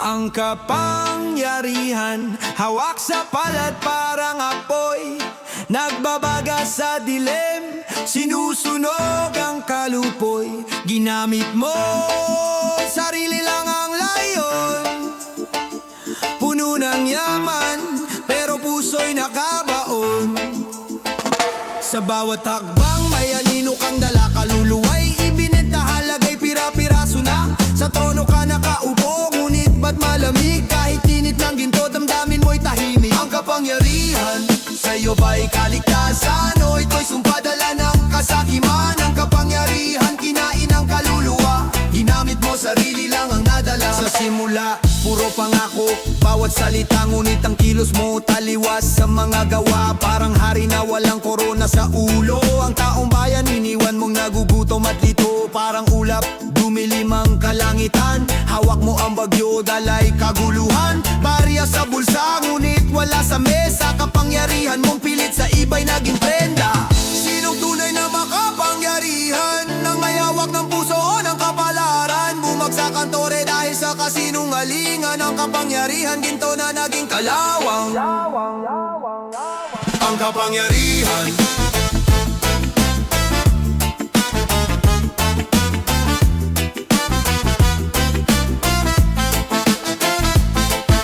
Ang kapangyarihan, hawak sa palad parang apoy, nagbabaga sa dilim, sinusunog ang kalupoy. Ginamit mo, sarili lang ang layon, puno ng yaman, pero puso'y nakabaon. Sa bawat hakbang may anino kang dala, kaluluwa'y ibinenta, halaga'y pira-piraso na. Sa trono ka nakaupo, ngunit ba't malamig? Kahit tinit ng ginto, damdamin mo'y tahimik. Ang kapangyarihan, sa'yo ba'y kaligtasan? O ito'y sumpadala ng kasakiman? Ang kapangyarihan, kinain ang kaluluwa, ginamit mo, sarili lang ang nadala. Sa simula, puro pangako, bawat salita, ngunit ang kilos mo taliwas sa mga gawa. Parang hari na walang korona sa ulo, ang taong bayan iniwan mong nagugutom at lito. Parang ulap, dumilim ang kalangitan, hawak mo ang bagyo, dalay kaguluhan. Barya sa bulsa, ngunit wala sa mesa. Kapangyarihan mong pilit sa iba'y naging prenda. Sinong tunay na makapangyarihan, nang may hawak ng puso o ng kapalaran? Bumagsak ang tore dahil sa kasinungalingan. Ang kapangyarihan, ginto na naging kalawang. Ang kapangyarihan,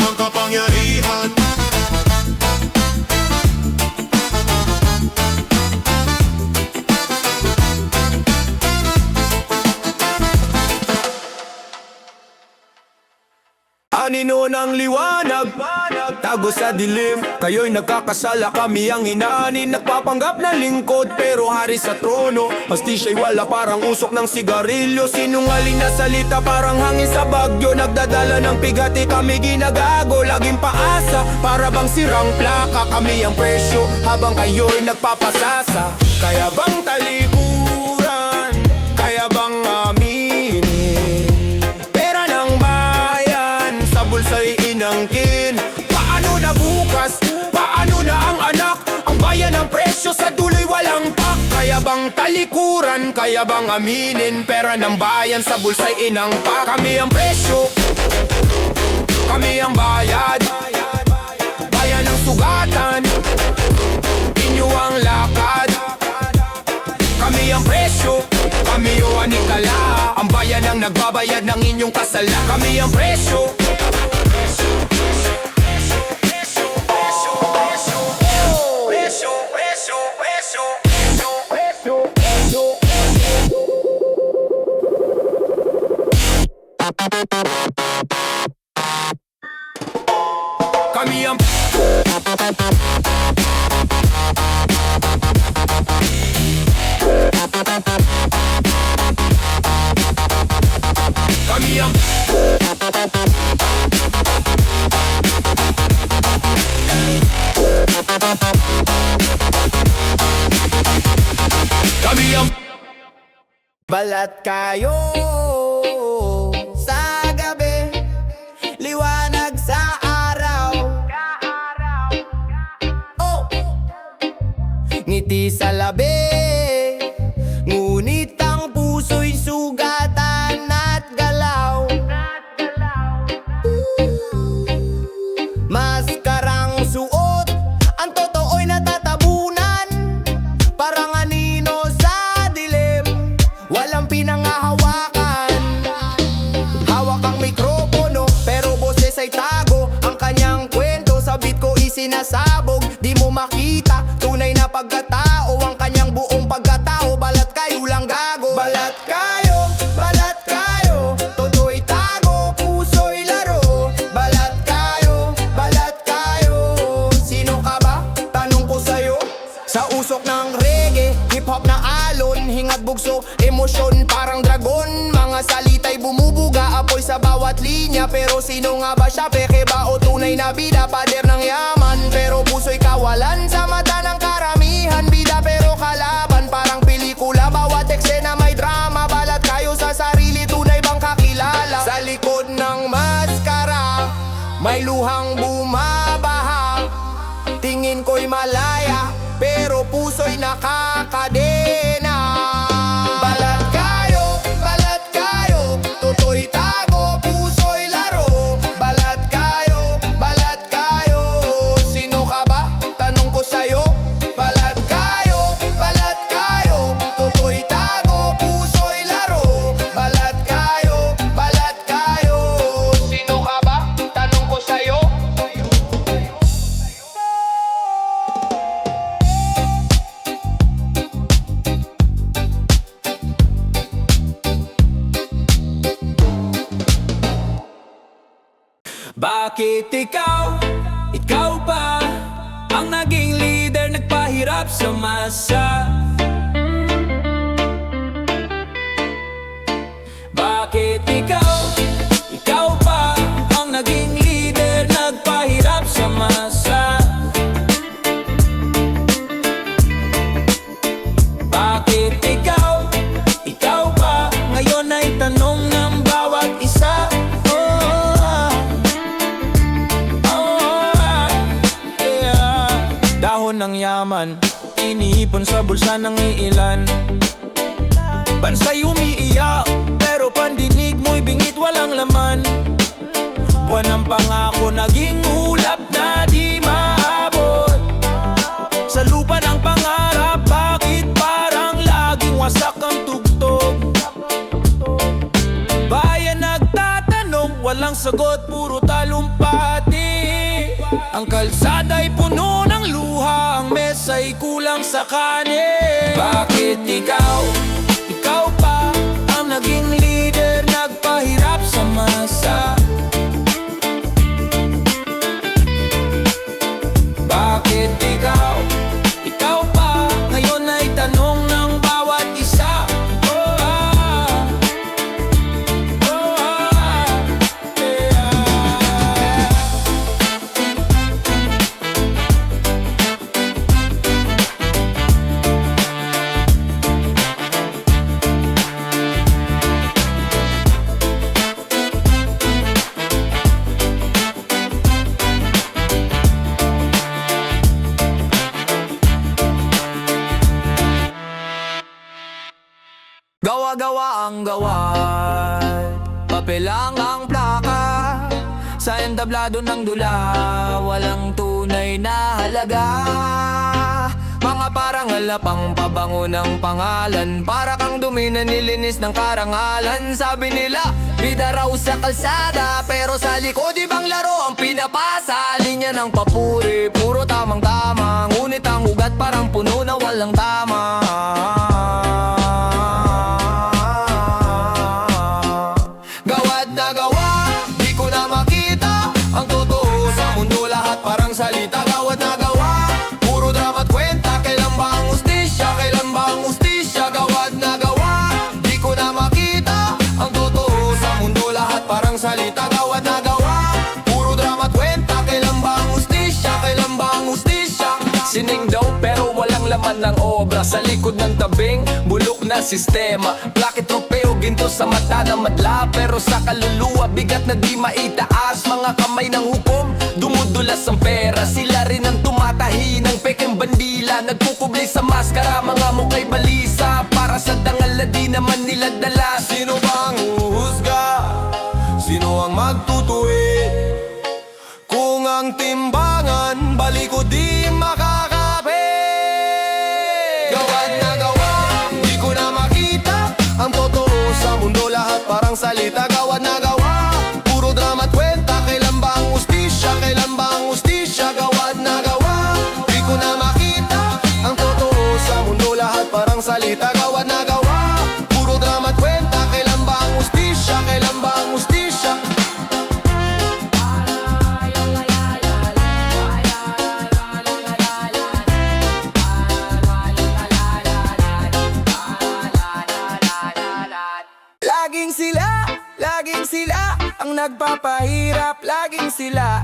ang kapangyarihan, anino ng liwanag, tago sa dilim. Kayo'y nagkakasala, kami ang hinaanin. Nagpapanggap na lingkod, pero hari sa trono. Hastisya'y wala, parang usok ng sigarilyo. Sinungaling na salita, parang hangin sa bagyo. Nagdadala ng pigati, kami ginagago. Laging paasa, para bang sirang plaka. Kami ang presyo, habang kayo'y nagpapasasa. Kaya bang talikuran, kaya bang aminin? Pera ng bayan, sa bulsa'y inangkin. Paano na bukas? Paano na ang anak? Ang bayan ng presyo, sa duloy walang pak. Kaya bang talikuran? Kaya bang aminin? Pera ng bayan, sa bulsa'y inangpak. Kami ang presyo, kami ang bayad, bayan ng sugatan, inyo ang lakad. Kami ang presyo, kami o anikala, ang bayan ang nagbabayad ng inyong kasala. Kami ang presyo, kami ang kami ang kami ang balat kayo sa gabi, liwanag sa araw. Oh, ngiti sa labi, ngunit ang puso'y sugatan at galaw. Maskarang suot, ang totoo'y natatabunan, parang anino sa dilim, walang pinangahawakan. Hawak ang mikropono, pero boses ay tago. Ang kanyang kwento sa beat ko isinasabog. Di mo makita, tunay na pagkatao, ang kanyang buong pagkatao. Balat kayo lang gago. Balat kayo, toto'y tago, puso'y laro. Balat kayo, sino ka ba? Tanong ko sa'yo. Sa usok ng reggae, hip-hop na alon, hingat bugso, emosyon parang dragon. Mga salita'y bumubuga, apoy sa bawat linya. Pero sino nga ba siya? Peke ba o tunay na bida? Pader ng yaman, pero puso'y kawalan. Sa mata ng karamihan, bida pero kalaban. Parang pelikula, bawat eksena may drama. Balat kayo sa sarili, tunay bang kakilala? Sa likod ng maskara, may luhang bumabaha. Tingin ko'y malaya, pero puso'y nakakadena. Balat kayo, toto'y tago, puso'y laro. Balat Bakit ikaw pa ang naging leader, nagpahirap sa masa? Bakit ikaw pa ang naging leader, nagpahirap sa masa? Bakit ikaw pa ngayon ay tanong ng bawat isa? Dahon ng yaman, iniipon sa bulsa ng iilan. Bansa'y umiiyak, pero pandinig mo'y bingit walang laman. Buwan ng pangako, naging ulap na di maabot. Sa lupa ng pangarap, bakit parang laging wasak ang tugtog? Bayan nagtatanong, walang sagot, puro talumpati. Ang kalsada'y puno ng luha, ang mesa'y kulang sa kanin. Bakit ikaw pa ang naging leader, nagpahirap sa masa? Bakit ikaw pa ngayon ay tanong ng bawat isa? Gawa-gawa ang gawad, papel lang ang plaka. Sa entablado ng dula, walang tunay na halaga. Mga parangal na pangpabango ng pangalan, para kang dumi na nilinis ng karangalan. Sabi nila, bida raw sa kalsada, pero sa likod ibang laro ang pinapasa. Linya ng papuri, puro tamang-tama, ngunit ang ugat parang puno na walang tama. Salita, gawad na gawa, puro drama at kwenta. Kailan ba ang ustisya? Kailan ba ang ustisya? Gawad na gawa, di ko na makita ang totoo sa mundo. Lahat parang salita, gawad na gawa, puro drama at kwenta. Kailan ba ang ustisya? Kailan ba ang ustisya? Sining daw pero walang laman ng obra. Sa likod ng tabing, bulok na sistema. Plakit, tropeo, ginto sa mata na madla, pero sa kaluluwa, bigat na di maitaas. Mga kamay ng hukom, dumudulas ang pera. Sila rin ang tumatahi ng pekeng bandila, nagkukublay sa maskara, mga mukha'y balisa. Para sa dangal na di naman nila dala. Sino bang huhusga? Sino ang magtutuwi? Kung ang timbangan, balik ko di makakape. Gawad na gawa, di ko na makita ang totoo sa mundo. Lahat parang salita, gawad na gawa, puro drama at kwenta. Kailan ba ang ustisya? Kailan ba ang ustisya? Gawad na gawa, di ko na makita ang totoo sa mundo. Lahat parang salita, gawad na gawa, puro drama at kwenta. Kailan ba ang ustisya? Kailan ba ang ustisya? Laging sila ang nagpapahirap. Laging sila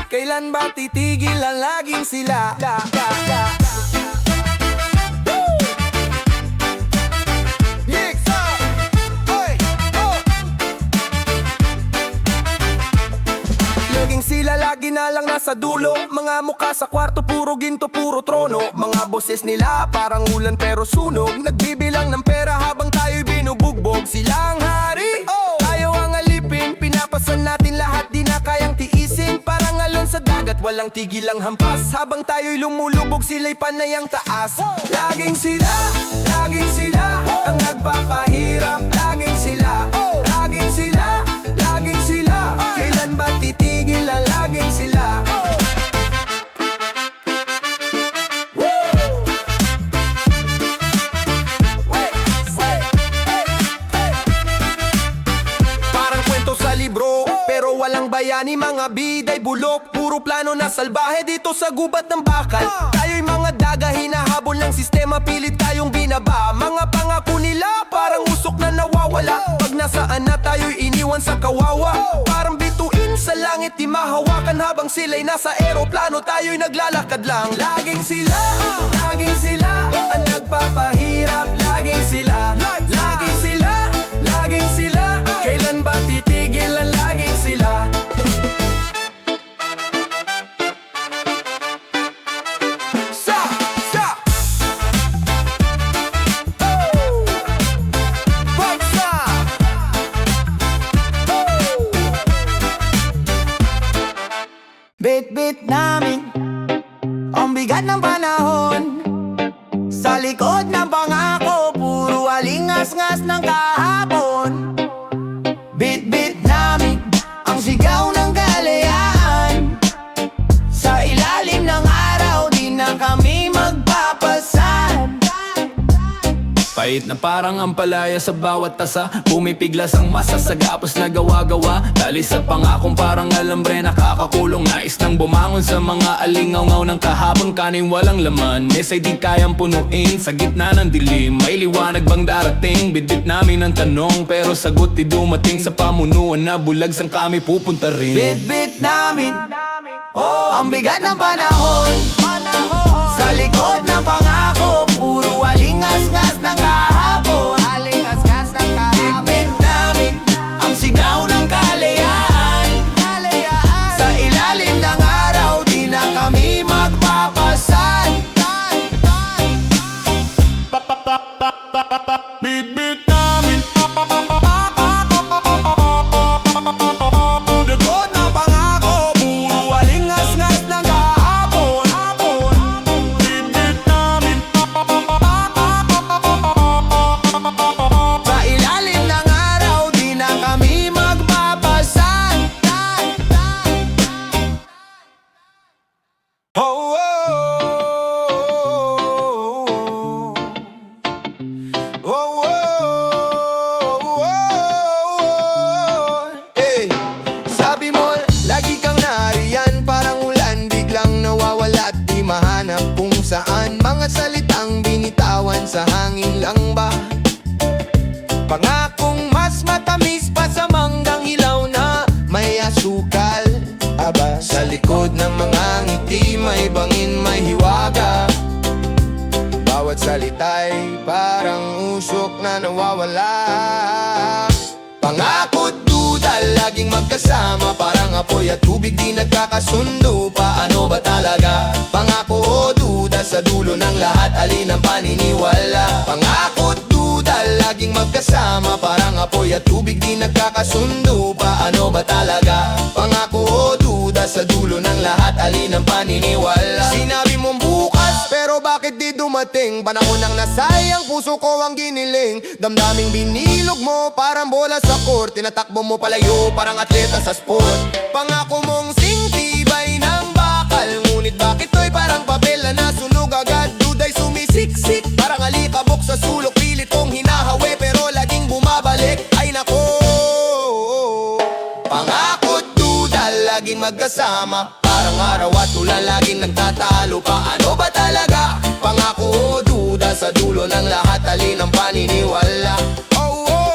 kailan ba titigil ang laging sila? Laging sila, lagi na lang nasa dulo. Mga mukha sa kwarto, puro ginto, puro trono. Mga boses nila parang ulan pero sunog. Nagbibilang ng pera habang tayo'y binubugbog. Sila ang hari, tayo ang alipin. Pinapasan natin lahat, di na kayang tiisin. Parang alon sa dagat, walang tigil ang hampas. Habang tayo'y lumulubog, sila'y panay ang taas. Laging sila ang nagpapahirap. Laging sila kailan ba titigil ang laging sila? Parang kwento sa libro. Pero walang bayani, mga biday bulok. Puro plano na salbahe dito sa gubat ng bakal. Tayo'y mga daga, hinahabol ng sistema, pilit tayong binaba. Mga pangako nila, parang usok na nawawala. Pag nasaan na tayo'y iniwan sa kawawa. Parang bituin sa langit, di mahawakan. Habang sila'y nasa eroplano, tayo'y naglalakad lang. Laging sila ang nagpapahirap. Laging sila, laging sila, laging sila. Kailan ba titigil ang laging sila? Bit-bit namin ang bigat ng panahon. Sa likod ng pangako, puro alingas-ngas ng kahapon. Bit-bit namin ang sigaw ng kalayaan. Sa ilalim ng araw, di na kami magpapasan. Pait na parang ampalaya sa bawat tasa, pumipiglas ang masa sa gapos na gawa-gawa. Dali sa pangakong parang alambre, nakakakulong. Nais nang bumangon sa mga alingaw-ngaw ng kahapon. Kanin walang laman, mesay di kayang punuin. Sa gitna ng dilim, may liwanag bang darating? Bidbit namin ang tanong, pero sagot di dumating. Sa pamunuan na bulag, sang kami pupunta rin? Bit-bit namin ang bigat ng panahon. Sa likod ng pangako, puro alingas-ngas ng kahapon. Bit-bit namin ang sigaw ng kalayaan. Sa ilalim ng araw, di na kami magpapasan. Bit-bit namin likod ng pangako, puro alingas-ngas ng kahapon. Bit-bit namin sa ilalim ng araw, di na kami magpapasan. Oh, oh, oh, oh, oh, oh. Hey, sabi mo, lagi kang nariyan, parang ulan, biglang nawawala at di mahanap kung saan. Mga salitang binitawan sa hangin lang ba? Pangakong mas matamis pa sa manggang hilaw na may asukal. Aba, sa likod ng mga ngiti, may bangin, may hiwaga. Bawat salita'y parang usok na nawawala. Pangako't duda, laging magkasama. Parang apoy at tubig, di nagkakasundo. Paano ba talaga? Pangako o duda, sa dulo ng lahat, alin ang paniniwala? Pangako't duda, laging magkasama. Parang apoy at tubig, di nagkakasundo. Paano ba talaga? Pangako o duda, sa dulo ng lahat, alin ang paniniwala? Sinabi mong bukas, pero bakit di dumating? Panahon nang nasayang, puso ko ang giniling. Damdaming binilog mo, parang bola sa court. Tinatakbo mo palayo, parang atleta sa sport. Pangako mong singtibay ng bakal, ngunit bakit to'y parang papel na nasunog agad? Duda'y sumisiksik, parang alikabok sa sulok. Pilit kong hinahawi, pero laging bumabalik. Ay nako, pangako't duda, laging magkasama. Parang araw at ulan, laging nagtatalo. Paano ba talaga? Pangako o duda, sa dulo ng lahat, alin ang paniniwala? Oh, oh,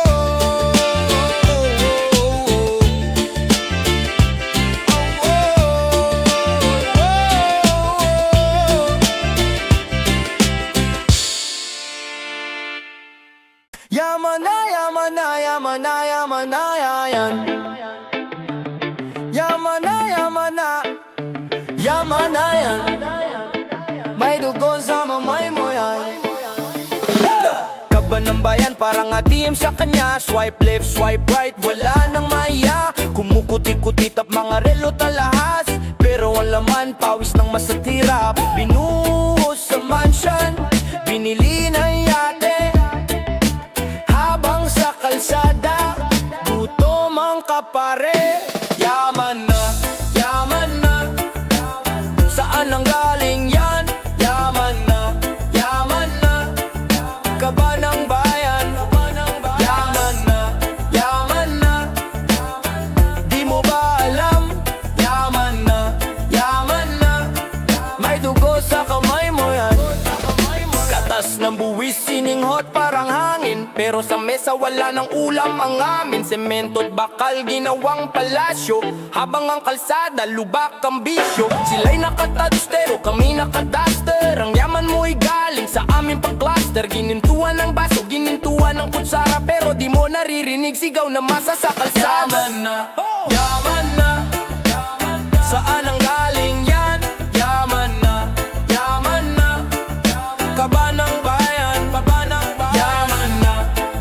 yaman na, yaman na, yaman na, yaman na, yan. Yaman na, yaman na, yaman na, yan. May dugo sa mamay mo yan. Kaban ng bayan, parang ATM sa kanya. Swipe left, swipe right, wala nang maya. Kumukuti-kuti tap mga relo talahas, pero ang laman, pawis ng masatira. Binuhos sa mansion, binili ng yate. Habang sa kalsada, gutom ang kapare. Yaman na, yaman na, saan ang galing yan? Yaman na, yaman na, kaba ng bayan. Yaman na, yaman na, Lakas ng buwis, sininghot parang hangin. Pero sa mesa wala ng ulam ang amin. Semento't bakal, ginawang palasyo. Habang ang kalsada, lubak ang bisyo. Sila'y nakatadustero, kami nakadaster. Ang yaman mo'y galing sa aming pag-cluster. Ginintuan ng baso, ginintuan ng kutsara. Pero di mo naririnig sigaw na masa sa kalsada. Yaman na, saan ang galing yan? Yaman na, yaman na. Kaba ng bayan, yaman na,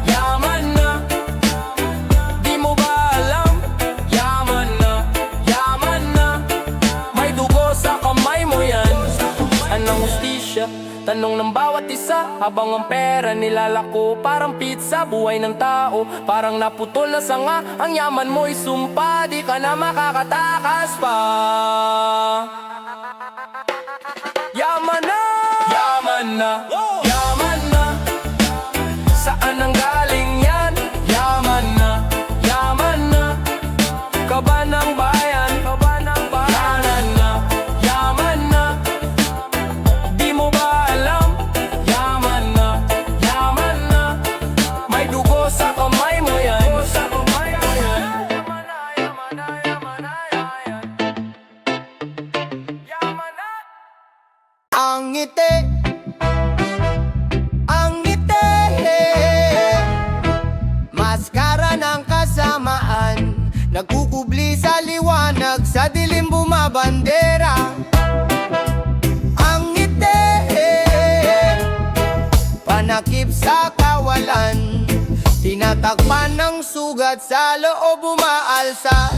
yaman na. Di mo ba alam? Yaman na, yaman na. May dugo sa kamay mo yan. Anong hustisya? Tanong ng bawat isa. Habang ang pera nilalako parang pizza. Buhay ng tao parang naputol na sanga. Ang yaman mo'y sumpa, di ka na makakatakas pa. Yaman na, yaman na, yaman na. Saan ang galing yan? Yaman na, yaman na. Kaba ng bayan, yaman na, yaman na. Di mo ba alam? Yaman na, yaman na. May dugo sa kamay mo yan. Ang ngiti, ang ngiti, maskara ng kasamaan. Nagkukubli sa liwanag, sa dilim bumabandera. Ang ngiti, panakip sa kawalan. Tinatakpan ng sugat sa loob umaalsa.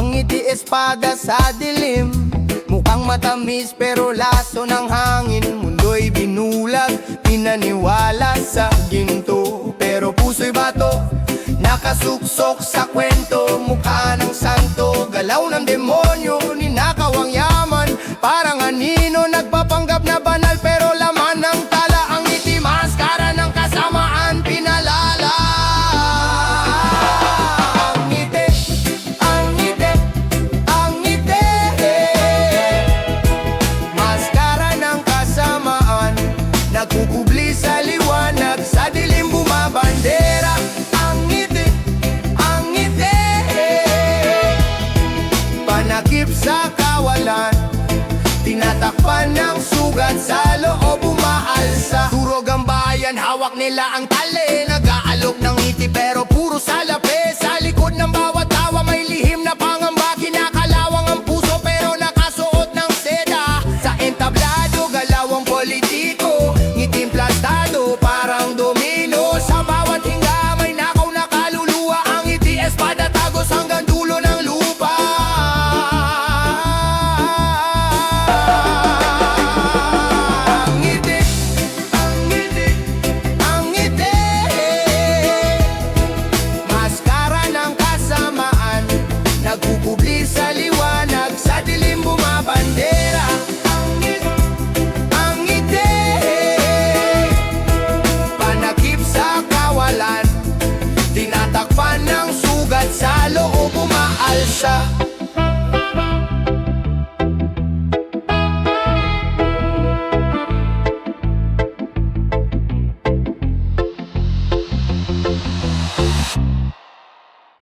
Ang ngiti espada sa dilim. Mukhang matamis pero laso ng hangin. Mundo'y binulag, pinaniwala sa ginto. Pero puso'y bato, nakasuksok sa kwento. Mukha ng santo, galaw ng demonyo. Ninakaw ang yaman, parang anino. Nagpapanggap na banal pero laman ng tala. Ang ngiti, maskara ng kasamaan, pinalala. Ang ngiti, ang ngiti, ang ngiti, maskara ng kasamaan. Nagkukubli sa liwanag, sa dilim bumabandera. Ang ngiti, ang ngiti, panakip sa kawalan. Tinatakpan ng sugat sa loob umaalsa. Durog ang bayan, hawak nila ang tali. Nag-aalok ng ngiti pero puro salapi. Sa likod ng bawat